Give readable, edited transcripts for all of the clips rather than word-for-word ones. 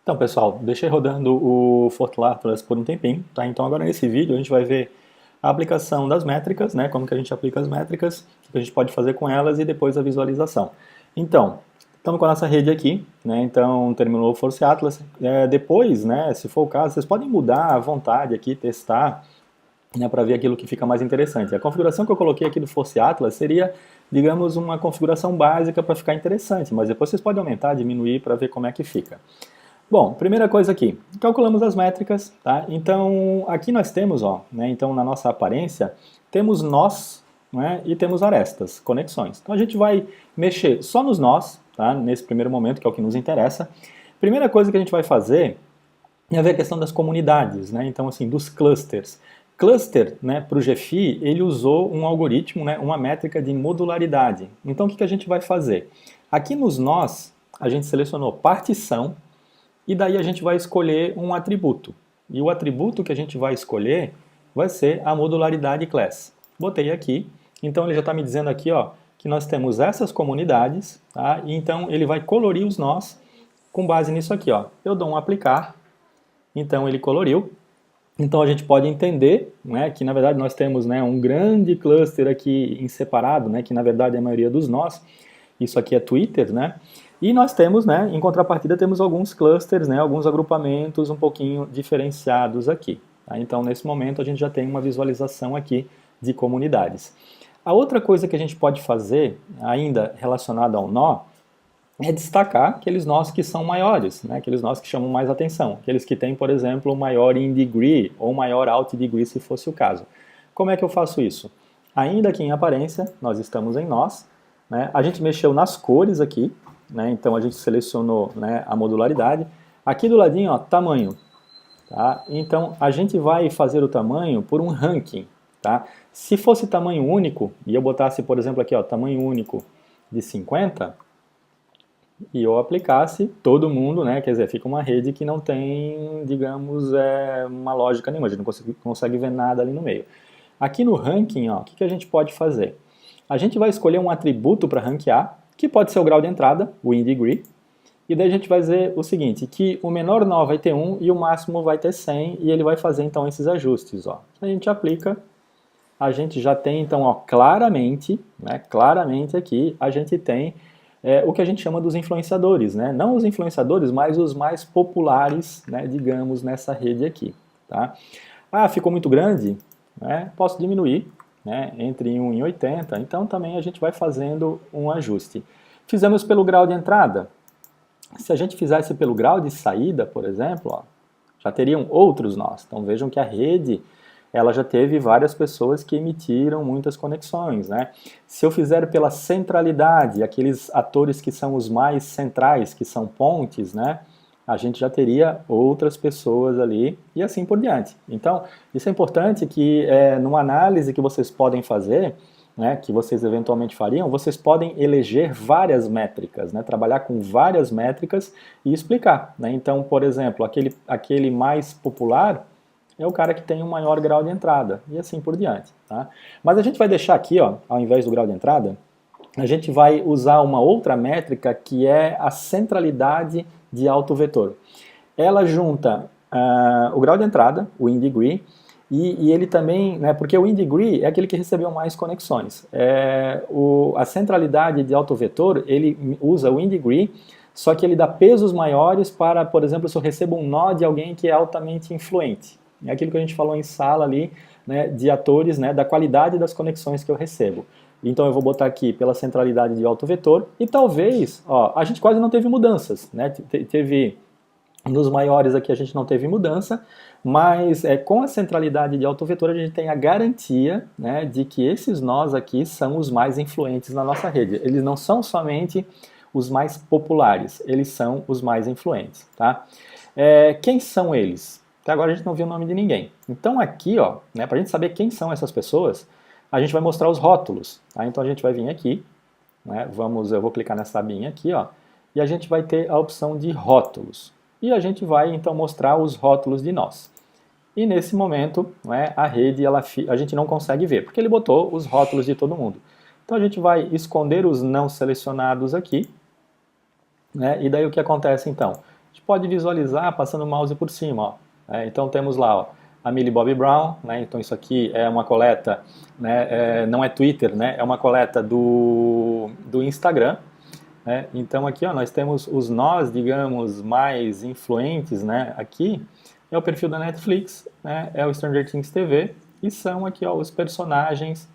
Então, pessoal, deixei rodando o Fortran Atlas por um tempinho, tá? Então, agora nesse vídeo a gente vai ver a aplicação das métricas, né? Como que a gente aplica as métricas, o que a gente pode fazer com elas e depois a visualização. Então, estamos com a nossa rede aqui, né? Então, terminou o Force Atlas. Depois, né, se for o caso, vocês podem mudar à vontade aqui, testar, né, para ver aquilo que fica mais interessante. A configuração que eu coloquei aqui do Force Atlas seria, digamos, uma configuração básica para ficar interessante, mas depois vocês podem aumentar, diminuir para ver como é que fica. Bom, primeira coisa aqui, calculamos as métricas, tá? Então, aqui nós temos, ó, né, então na nossa aparência, temos nós, né, e temos arestas, conexões. Então a gente vai mexer só nos nós, tá? Nesse primeiro momento, que é o que nos interessa. Primeira coisa que a gente vai fazer é ver a questão das comunidades, né? Então, assim, dos clusters. Cluster, né, para o GFI, ele usou um algoritmo, né, uma métrica de modularidade. Então, o que a gente vai fazer? Aqui nos nós, a gente selecionou partição, e daí a gente vai escolher um atributo. E o atributo que a gente vai escolher vai ser a modularidade class. Botei aqui, então ele já está me dizendo aqui, ó, que nós temos essas comunidades, tá? E então ele vai colorir os nós com base nisso aqui, ó. Eu dou um aplicar, então ele coloriu. Então a gente pode entender, né, que na verdade nós temos, né, um grande cluster aqui em separado, né, que na verdade é a maioria dos nós. Isso aqui é Twitter, né? E nós temos, né, em contrapartida, temos alguns clusters, né, alguns agrupamentos um pouquinho diferenciados aqui. Tá? Então, nesse momento, a gente já tem uma visualização aqui de comunidades. A outra coisa que a gente pode fazer, ainda relacionada ao nó, é destacar aqueles nós que são maiores, né, aqueles nós que chamam mais atenção, aqueles que têm, por exemplo, maior in degree ou maior out degree, se fosse o caso. Como é que eu faço isso? Ainda aqui em aparência, nós estamos em nós, né, a gente mexeu nas cores aqui, né, então a gente selecionou, né, a modularidade. Aqui do ladinho, ó, tamanho. Tá? Então a gente vai fazer o tamanho por um ranking. Tá? Se fosse tamanho único, e eu botasse, por exemplo, aqui, ó, tamanho único de 50, e eu aplicasse todo mundo, né, quer dizer, fica uma rede que não tem, digamos, uma lógica nenhuma, a gente não consegue ver nada ali no meio. Aqui no ranking, ó, o que a gente pode fazer? A gente vai escolher um atributo para ranquear, que pode ser o grau de entrada, o in degree, e daí a gente vai dizer o seguinte, que o menor nó vai ter 1 e o máximo vai ter 100, e ele vai fazer então esses ajustes. Ó. A gente aplica, a gente já tem então, ó, claramente, né, claramente aqui, a gente tem o que a gente chama dos influenciadores, né? Não os influenciadores, mas os mais populares, né, digamos, nessa rede aqui. Tá? Ah, ficou muito grande? Né? Posso diminuir, né, entre 1 e 80, então também a gente vai fazendo um ajuste. Fizemos pelo grau de entrada. Se a gente fizesse pelo grau de saída, por exemplo, ó, já teriam outros nós. Então vejam que a rede ela já teve várias pessoas que emitiram muitas conexões, né? Se eu fizer pela centralidade, aqueles atores que são os mais centrais, que são pontes, né? A gente já teria outras pessoas ali e assim por diante. Então, isso é importante que numa análise que vocês podem fazer, né, que vocês eventualmente fariam, vocês podem eleger várias métricas, né, trabalhar com várias métricas e explicar. Né? Então, por exemplo, aquele mais popular é o cara que tem um maior grau de entrada, e assim por diante. Tá? Mas a gente vai deixar aqui, ó, ao invés do grau de entrada, a gente vai usar uma outra métrica que é a centralidade de autovetor. Ela junta o grau de entrada, o in degree, e ele também, né, porque o in degree é aquele que recebeu mais conexões. A centralidade de autovetor, ele usa o in degree, só que ele dá pesos maiores para, por exemplo, se eu recebo um nó de alguém que é altamente influente. É aquilo que a gente falou em sala ali, né, de atores, né, da qualidade das conexões que eu recebo. Então eu vou botar aqui pela centralidade de autovetor e talvez, ó, a gente quase não teve mudanças, né? Teve nos maiores aqui a gente não teve mudança, mas com a centralidade de autovetor a gente tem a garantia, né, de que esses nós aqui são os mais influentes na nossa rede. Eles não são somente os mais populares, eles são os mais influentes, tá? Quem são eles? Até agora a gente não viu o nome de ninguém. Então aqui, ó, né, para a gente saber quem são essas pessoas, a gente vai mostrar os rótulos. Tá? Então a gente vai vir aqui, né, eu vou clicar nessa abinha aqui, ó, e a gente vai ter a opção de rótulos. E a gente vai então mostrar os rótulos de nós. E nesse momento, né, a rede a gente não consegue ver, porque ele botou os rótulos de todo mundo. Então a gente vai esconder os não selecionados aqui, né, e daí o que acontece então? gente pode visualizar passando o mouse por cima, ó. Então temos lá, ó, a Millie Bobby Brown, né? Então isso aqui é uma coleta, né? Não é Twitter, né? É uma coleta do Instagram. Então aqui, ó, nós temos os nós, digamos, mais influentes, né? Aqui é o perfil da Netflix, né? É o Stranger Things TV e são aqui, ó, os personagens,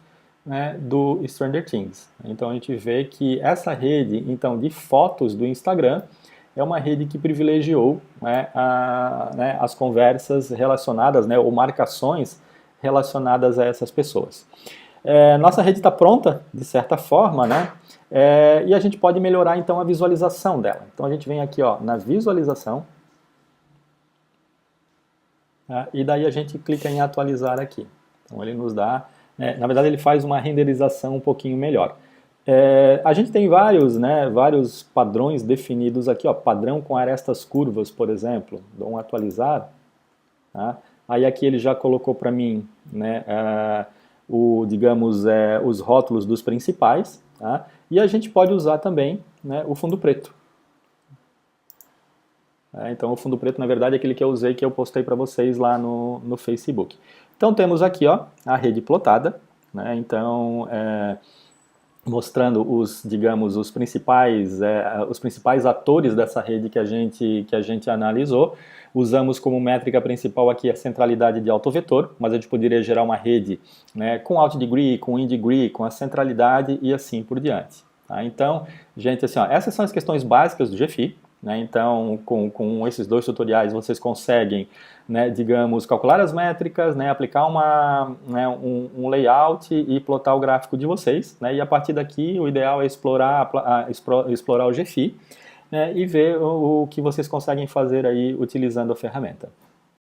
né, do Stranger Things. Então a gente vê que essa rede, então, de fotos do Instagram é uma rede que privilegiou, né, as conversas relacionadas, né, ou marcações relacionadas a essas pessoas. Nossa rede está pronta, de certa forma, né? E a gente pode melhorar então a visualização dela. Então a gente vem aqui, ó, na visualização, tá? E daí a gente clica em atualizar aqui. Então ele nos dá, na verdade ele faz uma renderização um pouquinho melhor. A gente tem vários padrões definidos aqui, ó, padrão com arestas curvas, por exemplo. Dou um atualizar, tá? Aí aqui ele já colocou para mim, né, digamos, os rótulos dos principais, tá? E a gente pode usar também, né, o fundo preto. Então o fundo preto, na verdade, é aquele que eu usei, que eu postei para vocês lá no Facebook. Então temos aqui, ó, a rede plotada, né? Então mostrando digamos, os principais atores dessa rede que a gente analisou. Usamos como métrica principal aqui a centralidade de autovetor, mas a gente poderia gerar uma rede, né, com out degree, com in degree, com a centralidade e assim por diante. Tá? Então, gente, assim, ó, essas são as questões básicas do GFI. Né? Então, com esses dois tutoriais, vocês conseguem, né, digamos, calcular as métricas, né, aplicar um layout e plotar o gráfico de vocês. Né? E a partir daqui, o ideal é explorar o GFI, né, e ver o que vocês conseguem fazer aí utilizando a ferramenta.